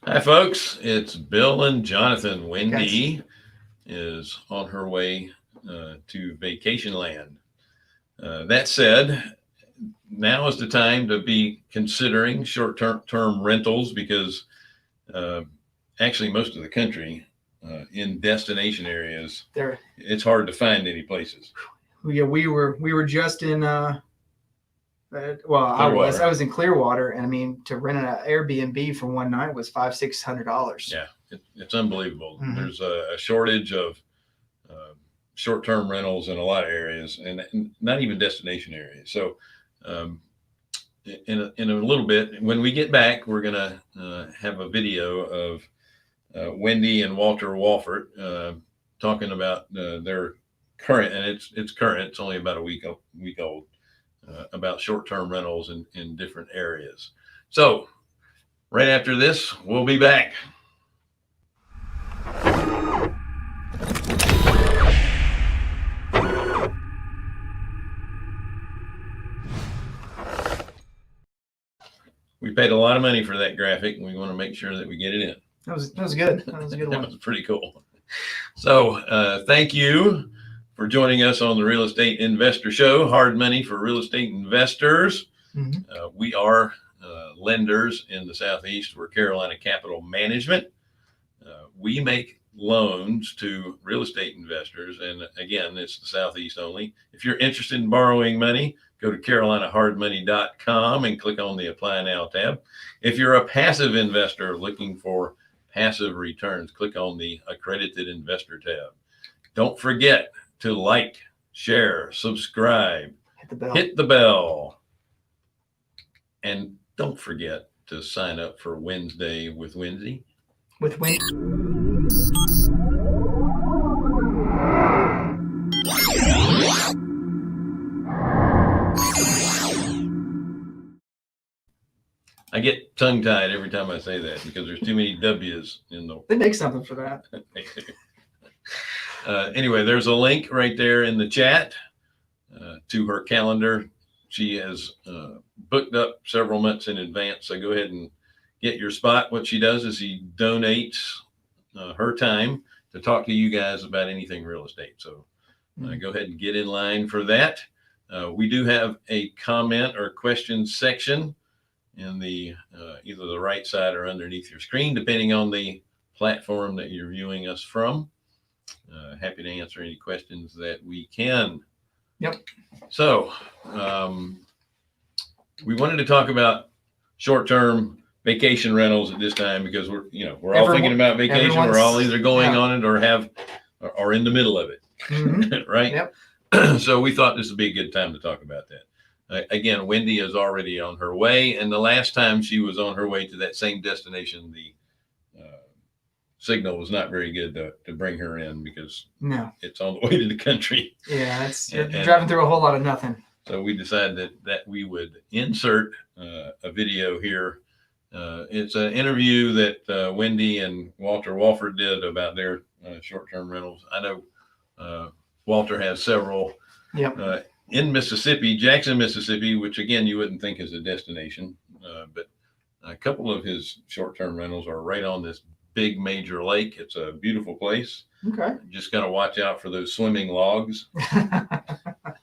Hi, folks. It's Bill and Jonathan. Guys, Wendy is on her way to vacation land. That said, now is the time to be considering short term rentals because uh, actually, most of the country in destination areas, there. it's hard to find any places. Yeah, we were just in. Well, I Clearwater. was in Clearwater, and I mean to rent an Airbnb for one night was $500-600. Yeah, it's unbelievable. Mm-hmm. There's a shortage of uh, short term rentals in a lot of areas and not even destination areas. So, um, in a little bit, when we get back, we're going to have a video of Wendy and Walter Walford talking about their current, and it's current, it's only about week old, about short term rentals in different areas. So, right after this, we'll be back. We paid a lot of money for that graphic, and we want to make sure that we get it in. That was good. That was a good That one. was pretty cool. So, thank you for joining us on the Real Estate Investor Show. Hard money for real estate investors. Mm-hmm. We are lenders in the Southeast. We're Carolina Capital Management. We make loans to real estate investors, and again, it's the Southeast only. If you're interested in borrowing money, go to carolinahardmoney.com and click on the Apply Now tab. If you're a passive investor looking for passive returns, click on the Accredited Investor tab. Don't forget to like, share, subscribe, hit the bell, and don't forget to sign up for Wednesday with Wendy. With Wendy. I get tongue tied every time I say that because there's too many W's in the. They make something for that. Anyway, there's a link right there in the chat to her calendar. She has booked up several months in advance, so go ahead and get your spot. What she does is she donates her time to talk to you guys about anything real estate. So go ahead and get in line for that. We do have a comment or question section in the either the right side or underneath your screen, depending on the platform that you're viewing us from. Happy to answer any questions that we can. Yep. So we wanted to talk about short-term vacation rentals at this time because we're all thinking about vacation. We're all either going on it or in the middle of it, mm-hmm. Right? Yep. So we thought this would be a good time to talk about that. Again, Wendy is already on her way, and the last time she was on her way to that same destination, the signal was not very good to bring her in because it's on the way to the country. Yeah, you're driving through a whole lot of nothing. So we decided that we would insert a video here. It's an interview that Wendy and Walter Walford did about their short-term rentals. I know Walter has several. Yep. In Mississippi, Jackson, Mississippi, which again you wouldn't think is a destination, but a couple of his short-term rentals are right on this big major lake. It's a beautiful place. Okay. You just got to watch out for those swimming logs.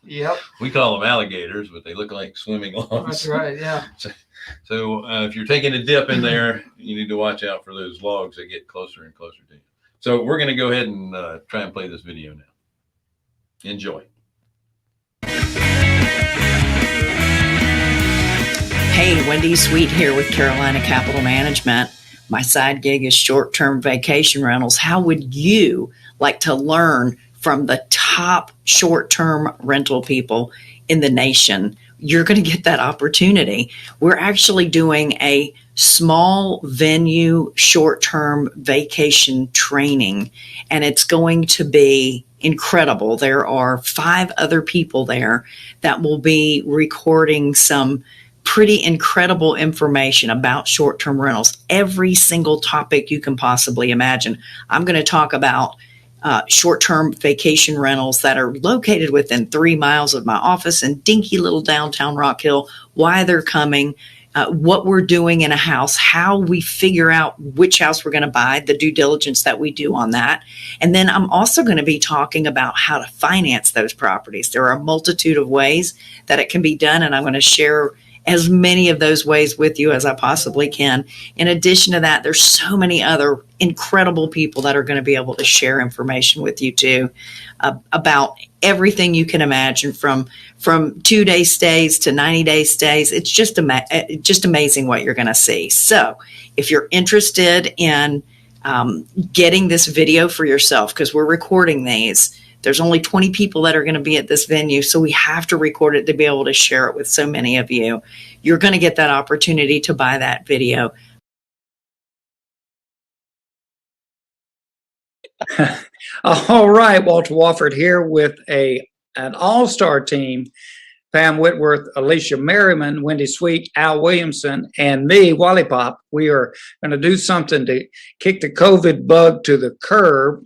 Yep. We call them alligators, but they look like swimming logs. That's right. Yeah. So if you're taking a dip in there, you need to watch out for those logs that get closer and closer to you. So we're going to go ahead and try and play this video now. Enjoy. Hey, Wendy Sweet here with Carolina Capital Management. My side gig is short-term vacation rentals. How would you like to learn from the top short-term rental people in the nation? You're going to get that opportunity. We're actually doing a small venue short-term vacation training, and it's going to be incredible. There are 5 other people there that will be recording some pretty incredible information about short-term rentals, every single topic you can possibly imagine. I'm going to talk about short-term vacation rentals that are located within 3 miles of my office in dinky little downtown Rock Hill, why they're coming, what we're doing in a house, how we figure out which house we're going to buy, the due diligence that we do on that. And then I'm also going to be talking about how to finance those properties. There are a multitude of ways that it can be done, and I'm going to share as many of those ways with you as I possibly can. In addition to that, there's so many other incredible people that are going to be able to share information with you too, about everything you can imagine, from 2-day stays to 90-day stays. It's just amazing what you're going to see. So if you're interested in getting this video for yourself, because we're recording these, there's only 20 people that are going to be at this venue, so we have to record it to be able to share it with so many of you. You're going to get that opportunity to buy that video. All right, Walter Wofford here with an all-star team. Pam Whitworth, Alicia Merriman, Wendy Sweet, Al Williamson, and me, Wally Pop. We are going to do something to kick the COVID bug to the curb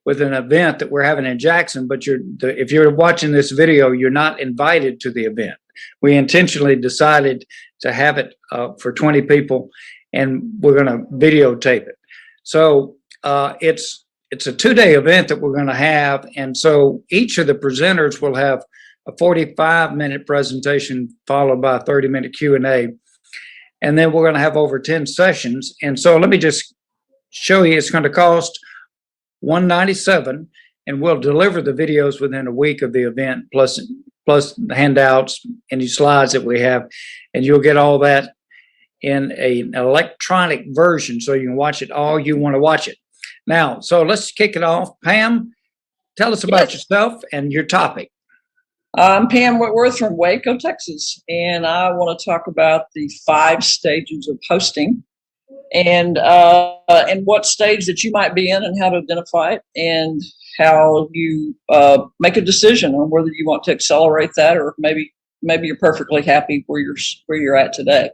with an event that we're having in Jackson. But if you're watching this video, you're not invited to the event. We intentionally decided to have it for 20 people, and we're going to videotape it. So it's a 2-day event that we're going to have, and so each of the presenters will have a 45-minute presentation followed by a 30-minute Q&A, and then we're going to have over 10 sessions. And so let me just show you. It's going to cost $197, and we'll deliver the videos within a week of the event, plus the handouts, any slides that we have, and you'll get all that in an electronic version, so you can watch it all you want to watch it. Now, so let's kick it off. Pam, tell us about yourself and your topic. I'm Pam Whitworth from Waco, Texas, and I want to talk about the 5 stages of hosting, and what stage that you might be in, and how to identify it, and how you make a decision on whether you want to accelerate that, or maybe you're perfectly happy where you're at today.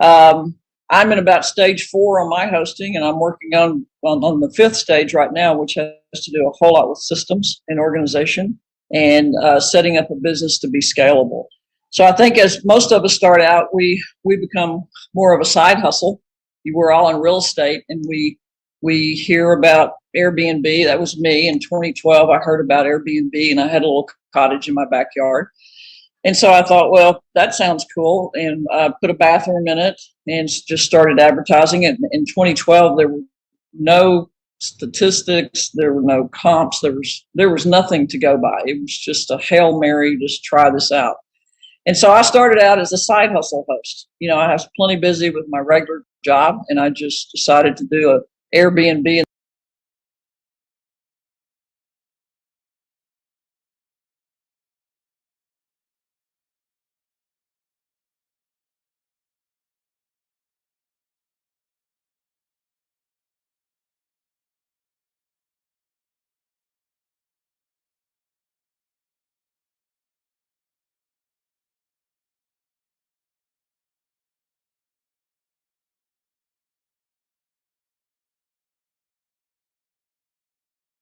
I'm in about stage 4 on my hosting, and I'm working on the 5th stage right now, which has to do a whole lot with systems and organization, and setting up a business to be scalable. So I think as most of us start out, we become more of a side hustle. We're all in real estate, and we hear about Airbnb. That was me in 2012. I heard about Airbnb, and I had a little cottage in my backyard. And so I thought, well, that sounds cool, and I put a bathroom in it and just started advertising it. In 2012, there were no statistics, there were no comps, there was nothing to go by. It was just a Hail Mary, just try this out. And so I started out as a side hustle host. I was plenty busy with my regular job, and I just decided to do an Airbnb.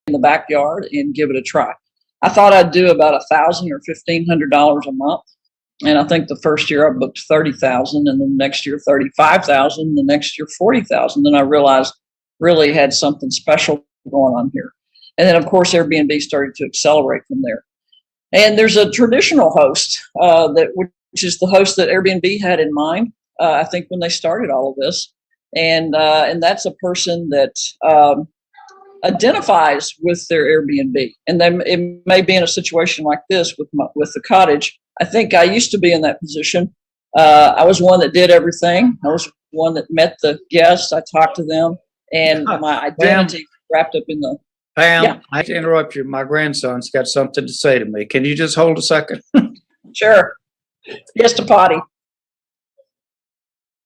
In the backyard and give it a try. I thought I'd do about $1,000 or $1,500 a month, and I think the first year I booked 30,000, and then the next year 35,000, the next year 40,000. Then I realized really had something special going on here, and then of course Airbnb started to accelerate from there. And there's a traditional host which is the host that Airbnb had in mind. I think when they started all of this, and that's a person that identifies with their Airbnb, and then it may be in a situation like this with the cottage. I think I used to be in that position. I was one that did everything. I was one that met the guests. I talked to them, and my identity wrapped up in the. Pam, Yeah. I hate to interrupt you. My grandson's got something to say to me. Can you just hold a second? Sure. Just a potty.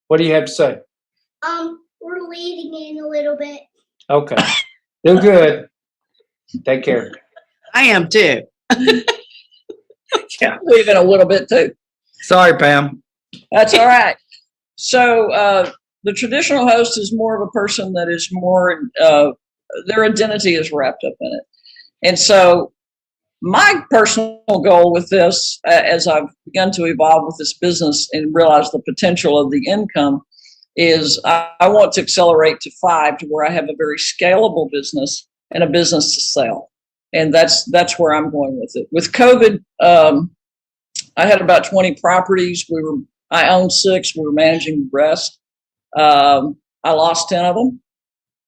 What do you have to say? We're leading in a little bit. Okay. Do good. Take care. I am too. Yeah. Leaving a little bit too. Sorry, Pam. That's all right. So the traditional host is more of a person that is more, their identity is wrapped up in it. And so my personal goal with this, as I've begun to evolve with this business and realize the potential of the income, is I want to accelerate to 5 to where I have a very scalable business and a business to sell. And that's where I'm going with it. With COVID, I had about 20 properties. I owned 6. We were managing the rest. I lost 10 of them.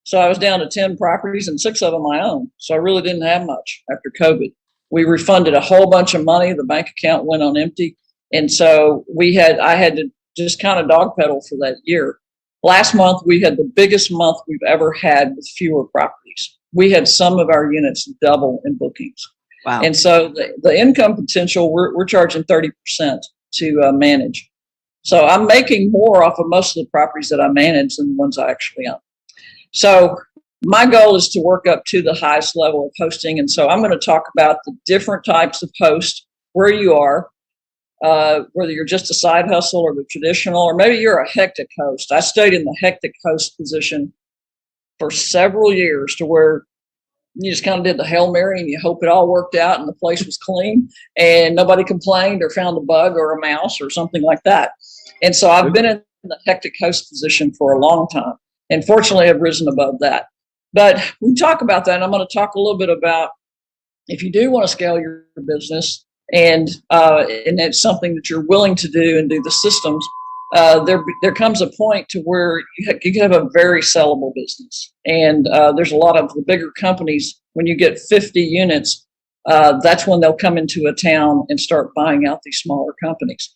So I was down to 10 properties and 6 of them I own. So I really didn't have much after COVID. We refunded a whole bunch of money. The bank account went on empty. And so I had to just kind of dog pedal for that year. Last month, we had the biggest month we've ever had with fewer properties. We had some of our units double in bookings. Wow. And so the income potential, we're charging 30% to manage. So I'm making more off of most of the properties that I manage than the ones I actually own. So my goal is to work up to the highest level of hosting. And so I'm going to talk about the different types of host, where you are, whether you're just a side hustle or the traditional, or maybe you're a hectic host. I stayed in the hectic host position for several years to where you just kind of did the Hail Mary and you hope it all worked out and the place was clean and nobody complained or found a bug or a mouse or something like that. And so I've been in the hectic host position for a long time. And fortunately, I've risen above that. But we talk about that, and I'm going to talk a little bit about if you do want to scale your business and it's something that you're willing to do and do the systems, there comes a point to where you have a very sellable business. And there's a lot of the bigger companies, when you get 50 units, that's when they'll come into a town and start buying out these smaller companies.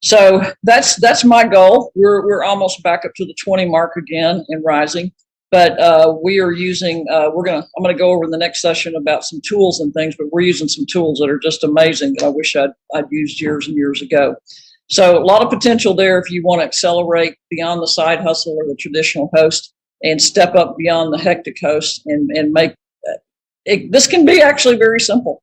So that's my goal. We're almost back up to the 20 mark again and rising. But we are using, I'm going to go over in the next session about some tools and things, but we're using some tools that are just amazing that I wish I'd used years and years ago. So a lot of potential there if you want to accelerate beyond the side hustle or the traditional host and step up beyond the hectic host and make this can be actually very simple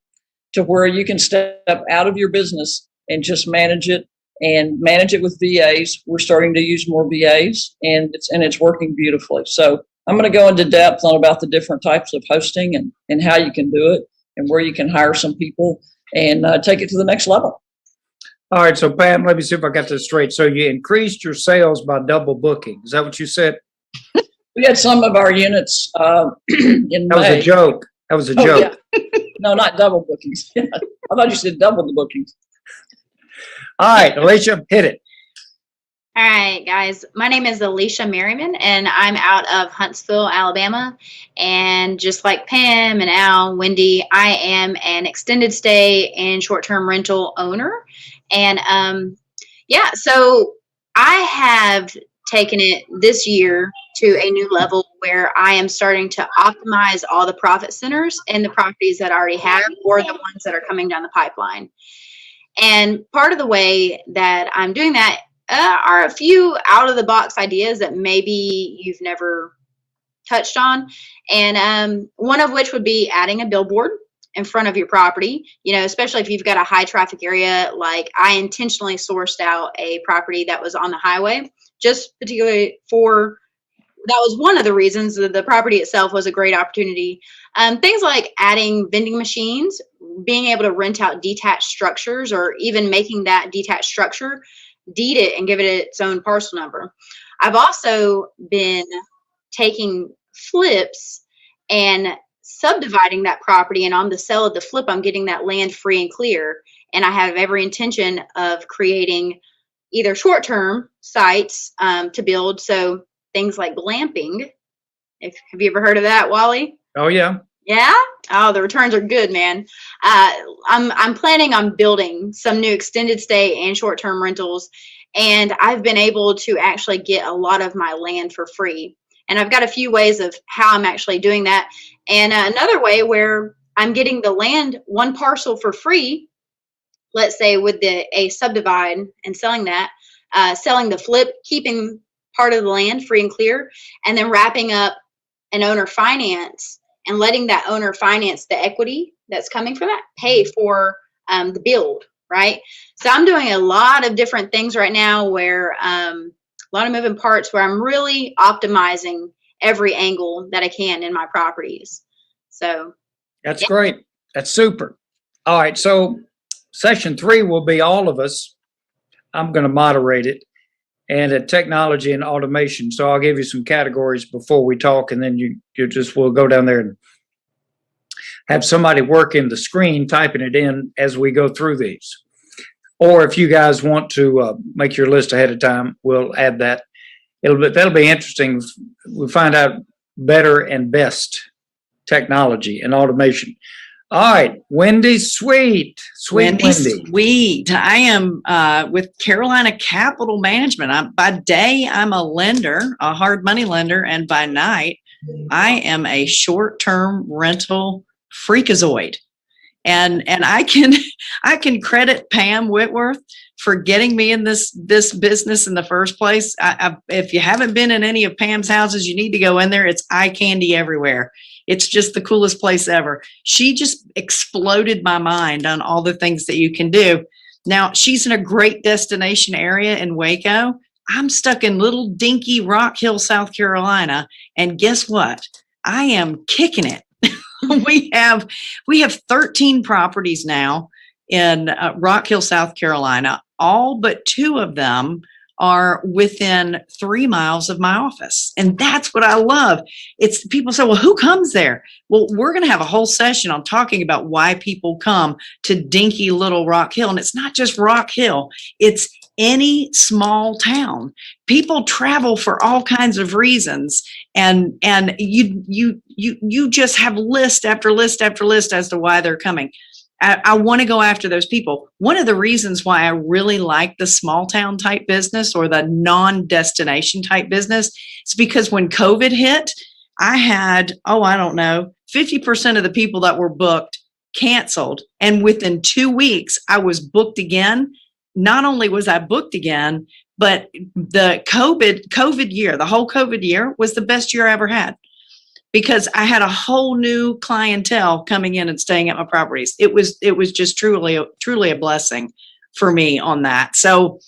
to where you can step out of your business and just manage it with VAs. We're starting to use more VAs and it's working beautifully. So I'm going to go into depth on about the different types of hosting and how you can do it and where you can hire some people and take it to the next level. All right. So Pam, let me see if I got this straight. So you increased your sales by double booking. Is that what you said? We had some of our units in May. That was a joke. That was a joke. Yeah. No, not double bookings. I thought you said double the bookings. All right, Alicia, hit it. All right, guys. My name is Alicia Merriman, and I'm out of Huntsville, Alabama. And just like Pam and Al, Wendy, I am an extended stay and short-term rental owner. And so I have taken it this year to a new level where I am starting to optimize all the profit centers in the properties that I already have or the ones that are coming down the pipeline. And part of the way that I'm doing that are a few out-of-the-box ideas that maybe you've never touched on. And one of which would be adding a billboard in front of your property, especially if you've got a high-traffic area. Like I intentionally sourced out a property that was on the highway, just particularly that was one of the reasons that the property itself was a great opportunity. Things like adding vending machines, being able to rent out detached structures, or even making that detached structure, deed it and give it its own parcel number. I've also been taking flips and subdividing that property, and on the sale of the flip, I'm getting that land free and clear. And I have every intention of creating either short-term sites to build. So things like glamping. Have you ever heard of that, Wally? Oh, yeah. Yeah? Oh, the returns are good, man. I'm planning on building some new extended stay and short-term rentals, and I've been able to actually get a lot of my land for free. And I've got a few ways of how I'm actually doing that. And another way where I'm getting the land, one parcel for free, let's say with a subdivide and selling that, selling the flip, keeping part of the land free and clear, and then wrapping up an owner finance and letting that owner finance the equity that's coming for that, pay for the build, right? So I'm doing a lot of different things right now where a lot of moving parts where I'm really optimizing every angle that I can in my properties. So That's great. That's super. All right. So session 3 will be all of us. I'm going to moderate it, and technology and automation. So I'll give you some categories before we talk, and then we'll go down there and have somebody working the screen, typing it in as we go through these. Or if you guys want to make your list ahead of time, we'll add that. That'll be interesting. We'll find out better and best technology and automation. All right, Wendy Sweet. Wendy Sweet. I am with Carolina Capital Management. By day, I'm a lender, a hard money lender, and by night, I am a short-term rental freakazoid. And I can credit Pam Whitworth for getting me in this business in the first place. If you haven't been in any of Pam's houses, you need to go in there. It's eye candy everywhere. It's just the coolest place ever. She just exploded my mind on all the things that you can do. Now, she's in a great destination area in Waco. I'm stuck in little dinky Rock Hill, South Carolina. And guess what? I am kicking it. We have 13 properties now in Rock Hill, South Carolina. All but 2 of them are within 3 miles of my office. And that's what I love. It's people say, well, who comes there? Well, we're going to have a whole session on talking about why people come to dinky little Rock Hill. And it's not just Rock Hill. It's any small town. People travel for all kinds of reasons. And you just have list after list after list as to why they're coming. I want to go after those people. One of the reasons why I really like the small town type business or the non-destination type business is because when COVID hit, I had, 50% of the people that were booked canceled. And within 2 weeks, I was booked again. Not only was I booked again, but the COVID year, the whole COVID year was the best year I ever had. Because I had a whole new clientele coming in and staying at my properties. It was just truly a blessing for me on that. So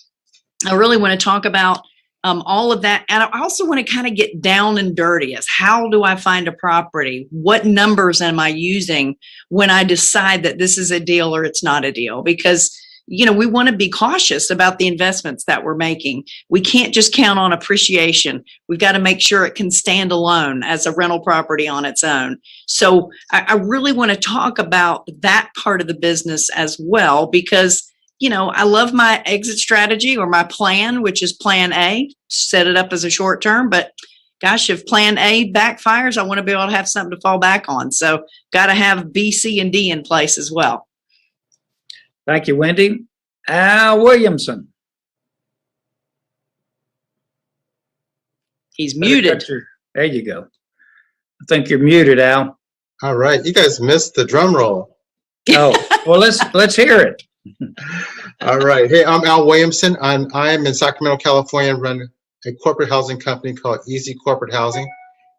I really want to talk about all of that. And I also want to kind of get down and dirty as how do I find a property? What numbers am I using when I decide that this is a deal or it's not a deal? Because we want to be cautious about the investments that we're making. We can't just count on appreciation. We've got to make sure it can stand alone as a rental property on its own. So I really want to talk about that part of the business as well, because, I love my exit strategy or my plan, which is plan A, set it up as a short term. But gosh, if plan A backfires, I want to be able to have something to fall back on. So got to have B, C, and D in place as well. Thank you, Wendy. Al Williamson. He's muted. There you go. I think you're muted, Al. All right, you guys missed the drum roll. Oh, well, let's hear it. All right. Hey, I'm Al Williamson. I'm in Sacramento, California, and run a corporate housing company called Easy Corporate Housing,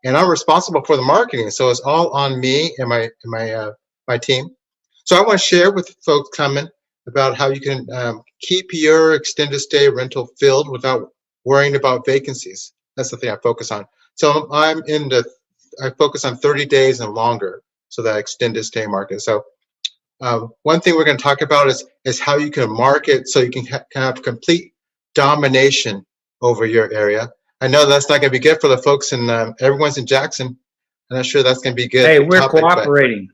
and I'm responsible for the marketing. So it's all on me and my team. So I want to share with folks coming about how you can keep your extended stay rental filled without worrying about vacancies. That's the thing I focus on. So I focus on 30 days and longer, so that extended stay market. So one thing we're going to talk about is how you can market so you can have complete domination over your area. I know that's not going to be good for the folks in everyone's in Jackson. I'm not sure that's going to be good. Hey, we're cooperating.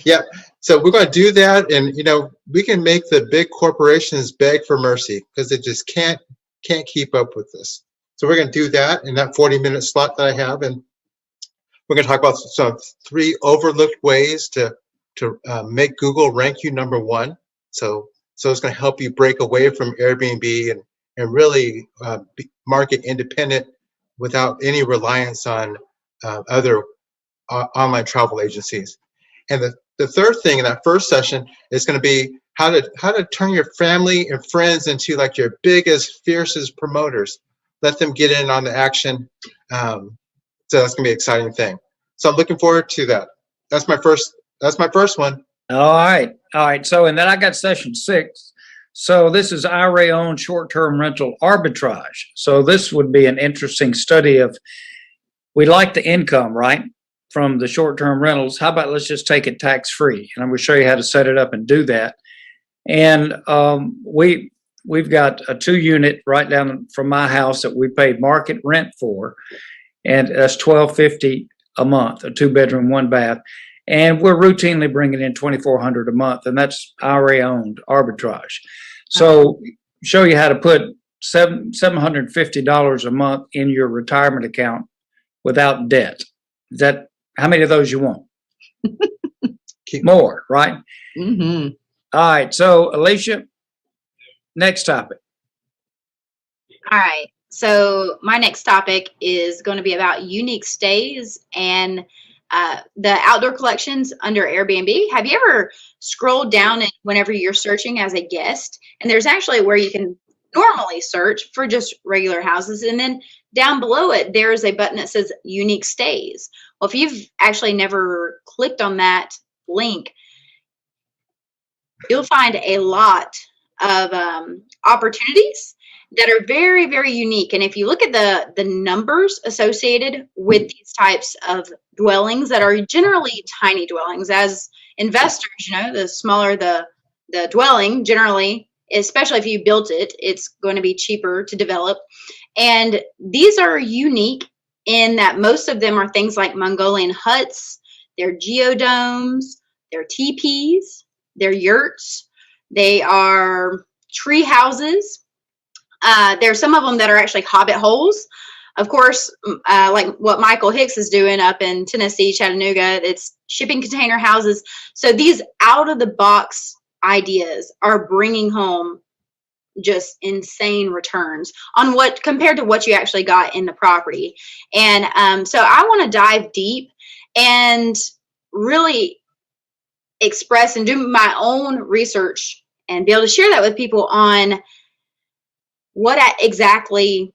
Yeah. So we're going to do that, and we can make the big corporations beg for mercy because they just can't keep up with this. So we're going to do that in that 40-minute slot that I have, and we're going to talk about some 3 overlooked ways to make Google rank you #1. So it's going to help you break away from Airbnb and really market independent without any reliance on other online travel agencies. And the third thing in that first session is going to be how to turn your family and friends into like your biggest, fiercest promoters. Let them get in on the action. So that's going to be an exciting thing. So I'm looking forward to that. That's my first one. All right. So, and then I got session 6. So this is IRA-owned short-term rental arbitrage. So this would be an interesting study of, we like the income, right? from the short-term rentals. How about let's just take it tax-free? And I'm going to show you how to set it up and do that. And we've got a 2-unit right down from my house that we paid market rent for, and that's $1,250 a month, a 2-bedroom, 1-bath. And we're routinely bringing in $2,400 a month, and that's IRA owned arbitrage. So show you how to put $750 a month in your retirement account without debt. Is that how many of those you want? More, right? Mm-hmm. All right. So Alicia, next topic. All right. So my next topic is going to be about unique stays and the outdoor collections under Airbnb. Have you ever scrolled down and whenever you're searching as a guest, and there's actually where you can normally search for just regular houses, and then down below it, there's a button that says unique stays. Well, if you've actually never clicked on that link, you'll find a lot of opportunities that are very, very unique. And if you look at the numbers associated with these types of dwellings that are generally tiny dwellings, as investors, the smaller the dwelling, generally, especially if you built it, it's going to be cheaper to develop. And these are unique in that most of them are things like Mongolian huts, they're geodomes, they're teepees, they're yurts, they are tree houses. There's some of them that are actually hobbit holes. Of course, like what Michael Hicks is doing up in Tennessee, Chattanooga, it's shipping container houses. So these out of the box ideas are bringing home just insane returns on what compared to what you actually got in the property. And so I want to dive deep and really express and do my own research and be able to share that with people on what exactly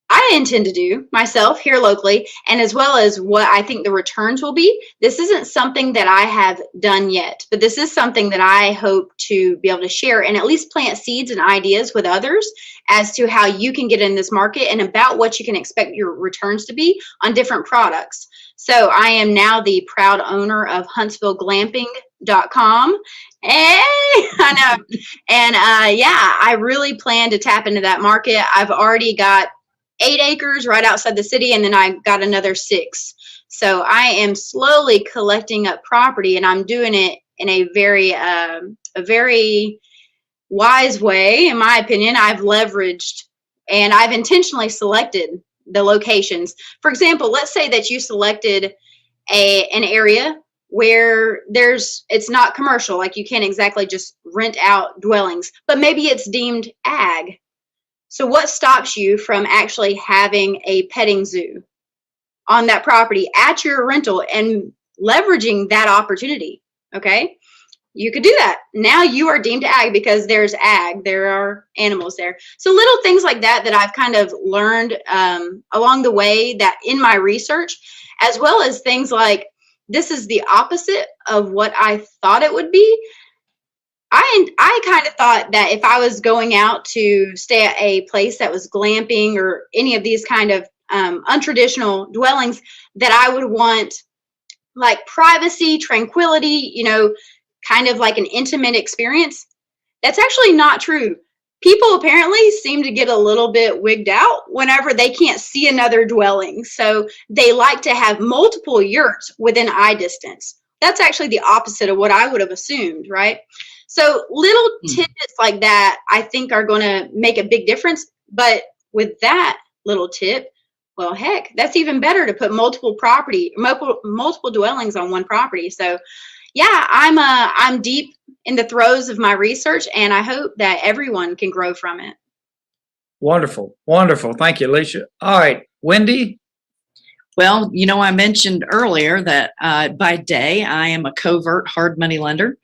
I intend to do myself here locally, and as well as what I think the returns will be. This isn't something that I have done yet, but this is something that I hope to be able to share and at least plant seeds and ideas with others as to how you can get in this market and about what you can expect your returns to be on different products. So I am now the proud owner of HuntsvilleGlamping.com. Hey, I know. And yeah, I really plan to tap into that market. I've already got 8 acres right outside the city, and then I got another 6. So I am slowly collecting up property, and I'm doing it in a very wise way, in my opinion. I've leveraged and I've intentionally selected the locations. For example, let's say that you selected an area where it's not commercial, like you can't exactly just rent out dwellings, but maybe it's deemed ag. So what stops you from actually having a petting zoo on that property at your rental and leveraging that opportunity? Okay, you could do that. Now you are deemed ag because there's ag, there are animals there. So little things like that I've kind of learned along the way that in my research, as well as things like this is the opposite of what I thought it would be. I kind of thought that if I was going out to stay at a place that was glamping or any of these kind of untraditional dwellings, that I would want like privacy, tranquility, kind of like an intimate experience. That's actually not true. People apparently seem to get a little bit wigged out whenever they can't see another dwelling. So they like to have multiple yurts within eye distance. That's actually the opposite of what I would have assumed, right? So little tidbits like that, I think, are going to make a big difference. But with that little tip, well, heck, that's even better to put multiple dwellings on one property. So, yeah, I'm deep in the throes of my research, and I hope that everyone can grow from it. Wonderful. Wonderful. Thank you, Alicia. All right, Wendy. Well, I mentioned earlier that by day I am a covert hard money lender.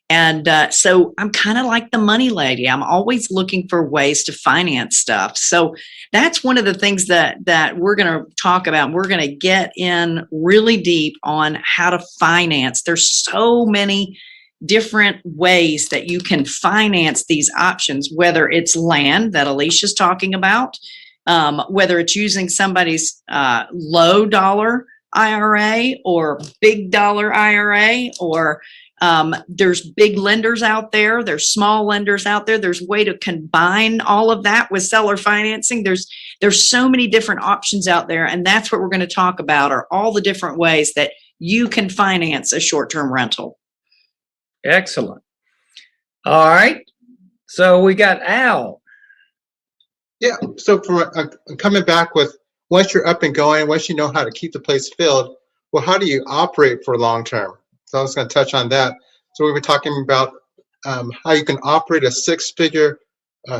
And so I'm kind of like the money lady. I'm always looking for ways to finance stuff. So that's one of the things that we're going to talk about. We're going to get in really deep on how to finance. There's so many different ways that you can finance these options, whether it's land that Alicia's talking about, whether it's using somebody's low dollar IRA or big dollar IRA, or there's big lenders out there, there's small lenders out there, there's a way to combine all of that with seller financing. There's so many different options out there, and that's what we're going to talk about, are all the different ways that you can finance a short-term rental. Excellent. All right. So we got Al. Yeah. So coming back with, once you're up and going, once you know how to keep the place filled, well, how do you operate for long term? So I was going to touch on that. So we were talking about how you can operate a six-figure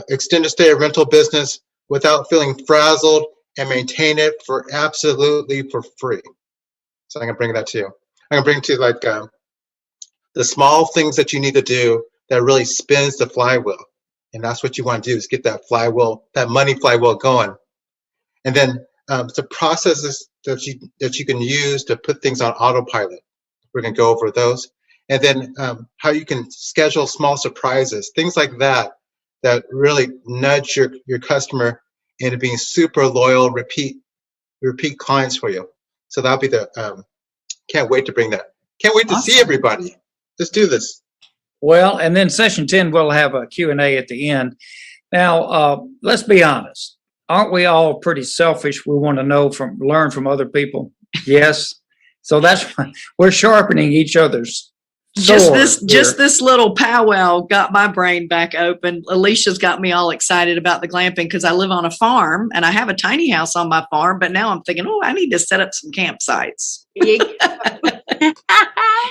extended stay rental business without feeling frazzled and maintain it for absolutely for free. So I'm going to bring that to you. I'm going to bring to you like the small things that you need to do that really spins the flywheel. And that's what you want to do, is get that flywheel, that money flywheel going. And then the processes that you can use to put things on autopilot. We're going to go over those. And then how you can schedule small surprises, things like that, that really nudge your customer into being super loyal, repeat clients for you. So that'll be the, can't wait to bring that. Can't wait to see everybody. Let's do this. Well, and then session 10, we'll have a Q&A at the end. Now, let's be honest. Aren't we all pretty selfish? We want to learn from other people. Yes. So that's why we're sharpening each other's swords. Just this little powwow got my brain back open. Alicia's got me all excited about the glamping because I live on a farm and I have a tiny house on my farm, but now I'm thinking, oh, I need to set up some campsites.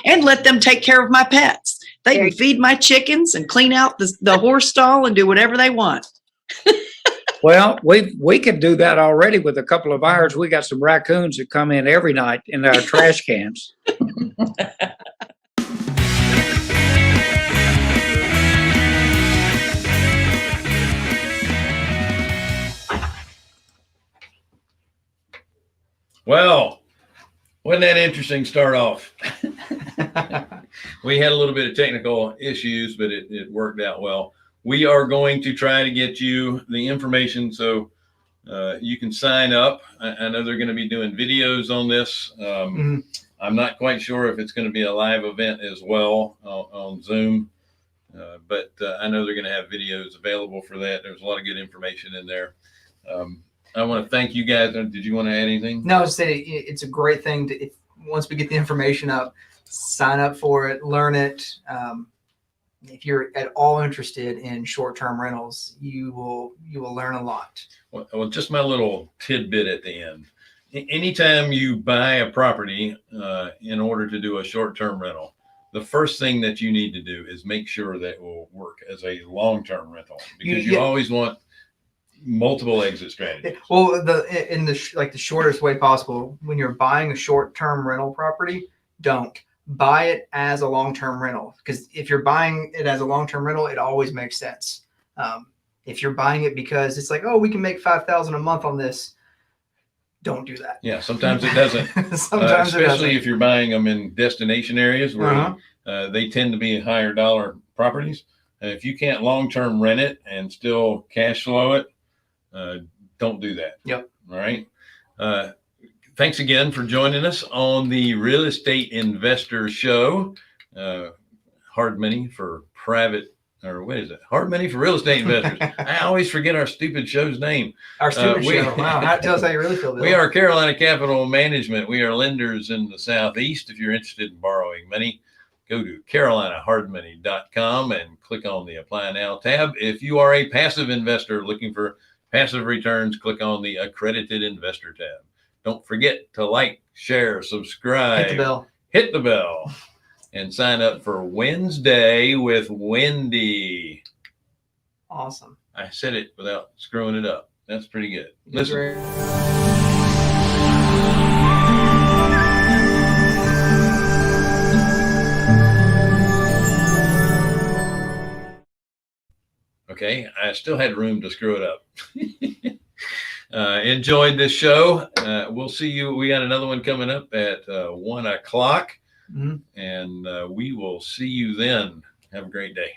And let them take care of my pets. They can feed my chickens and clean out the horse stall and do whatever they want. Well, we could do that already with a couple of ours. We got some raccoons that come in every night in our trash cans. Well, wasn't that interesting start off? We had a little bit of technical issues, but it worked out well. We are going to try to get you the information so you can sign up. I know they're going to be doing videos on this. I'm not quite sure if it's going to be a live event as well on Zoom, but I know they're going to have videos available for that. There's a lot of good information in there. I want to thank you guys. Did you want to add anything? No, it's a great thing to, once we get the information up, sign up for it, learn it. If you're at all interested in short-term rentals, you will learn a lot. Well, just my little tidbit at the end. Anytime you buy a property in order to do a short-term rental, the first thing that you need to do is make sure that it will work as a long-term rental, because you always want multiple exit strategies. Well, the shortest way possible, when you're buying a short-term rental property, don't buy it as a long-term rental, because if you're buying it as a long-term rental, it always makes sense. If you're buying it because it's like, oh, we can make $5,000 a month on this, don't do that. Yeah, sometimes it doesn't. Sometimes especially if you're buying them in destination areas where they tend to be higher dollar properties. If you can't long-term rent it and still cash flow it, don't do that. Yep. All right. Thanks again for joining us on the Real Estate Investor Show. Hard money for private, or what is it? Hard money for real estate investors. I always forget our stupid show's name. Our stupid show. Wow. Tell us how you really feel, Bill. We are Carolina Capital Management. We are lenders in the Southeast. If you're interested in borrowing money, go to carolinahardmoney.com and click on the Apply Now tab. If you are a passive investor looking for passive returns, click on the Accredited Investor tab. Don't forget to like, share, subscribe. Hit the bell. Hit the bell. And sign up for Wednesday with Wendy. Awesome. I said it without screwing it up. That's pretty good. Listen. Okay, I still had room to screw it up. Enjoyed this show. We'll see you. We got another one coming up at 1 o'clock. And we will see you then. Have a great day.